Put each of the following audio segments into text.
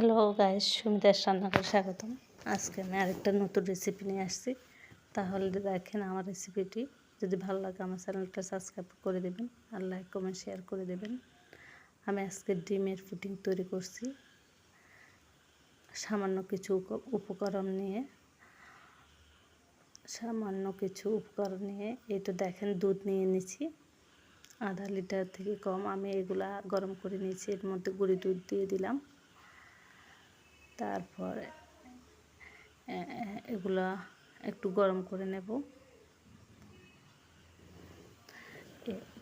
Hello guys, সুমিতার রান্নাঘরে স্বাগতম। আজকে আমি আরেকটা নতুন রেসিপি নিয়ে আসছি। তাহলে দেখেন আমার রেসিপিটি। যদি ভালো লাগে আমার চ্যানেলটা সাবস্ক্রাইব করে দেবেন আর লাইক কমেন্ট শেয়ার করে দেবেন। আমি আজকে ডিমের পুডিং তৈরি করছি সামান্য কিছু উপকরণ নিয়ে। এই তো দেখেন, দুধ নিয়ে নিয়েছি আধা লিটার থেকে কম। আমি এগুলা গরম করে নিয়েছি, এর মধ্যে গুঁড়ি দুধ দিয়ে দিলাম। তারপরে এগুলা একটু গরম করে নেব।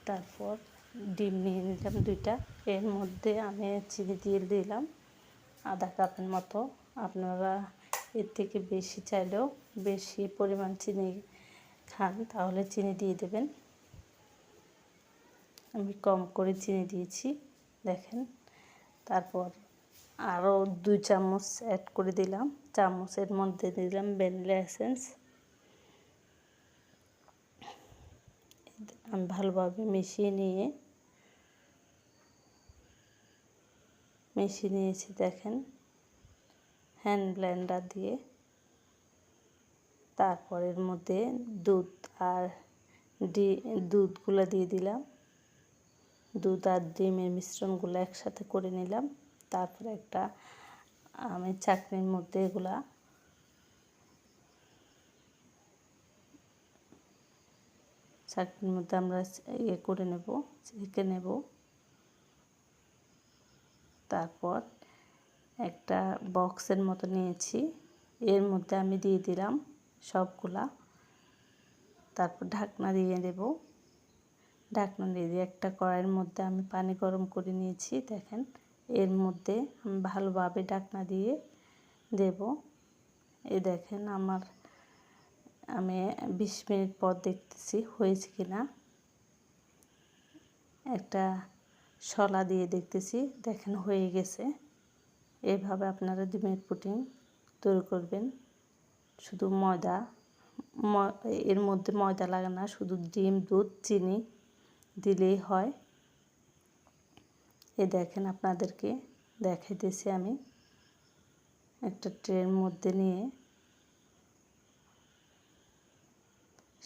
তারপর ডিম নিয়ে নিলাম 2টা। এর মধ্যে আমি চিনি দিয়ে দিলাম আধা কাপের মতো। আপনারা এর থেকে বেশি চাইলেও বেশি পরিমাণ চিনি খান তাহলে চিনি দিয়ে দেবেন। আমি কম করে চিনি দিয়েছি দেখেন। তারপর আরও 2 চামচ অ্যাড করে দিলাম। চামচের মধ্যে দিলাম ভ্যানিলা এসেন্স। আমি ভালোভাবে মিশিয়ে নিয়েছি দেখেন, হ্যান্ড ব্লেন্ডার দিয়ে। তারপর এর মধ্যে দুধ আর দুধগুলো দিয়ে দিলাম। দুধ আর ডিমের মিশ্রণগুলো একসাথে করে নিলাম। তারপরে আমি চাটনির মধ্যে আমরা করে নেব, ছেঁকে নেব। তারপর একটা বক্সের মতো নিয়েছি, এর মধ্যে আমি দিয়ে দিলাম সবগুলা। তারপর ঢাকনা দিয়ে দেব। ঢাকনা দিয়ে একটা কড়াইয়ের মধ্যে আমি পানি গরম করে নিয়েছি দেখেন। এর মধ্যে আমি ভালোভাবে ঢাকনা দিয়ে দেব। এই দেখেন আমি 20 মিনিট পর দেখতেছি হয়েছে কিনা। একটা শলা দিয়ে দেখতেছি, দেখেন হয়ে গেছে। এইভাবে আপনারা ডিমের পুডিং তৈরি করবেন। শুধু এর মধ্যে ময়দা লাগে না, শুধু ডিম, দুধ, চিনি দিলেই হয়। দেখেন, আপনাদেরকে দেখাইতেছি আমি একটা ট্রের মধ্যে নিয়ে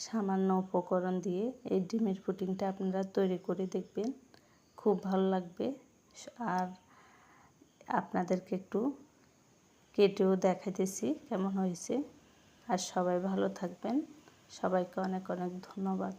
সামান্য উপকরণ দিয়ে এই ডিমের পুডিংটা আপনারা তৈরি করে দেখবেন, খুব ভালো লাগবে। আর আপনাদেরকে একটু কেটেও দেখাইতেছি কেমন হয়েছে। আর সবাই ভালো থাকবেন। সবাইকে অনেক অনেক ধন্যবাদ।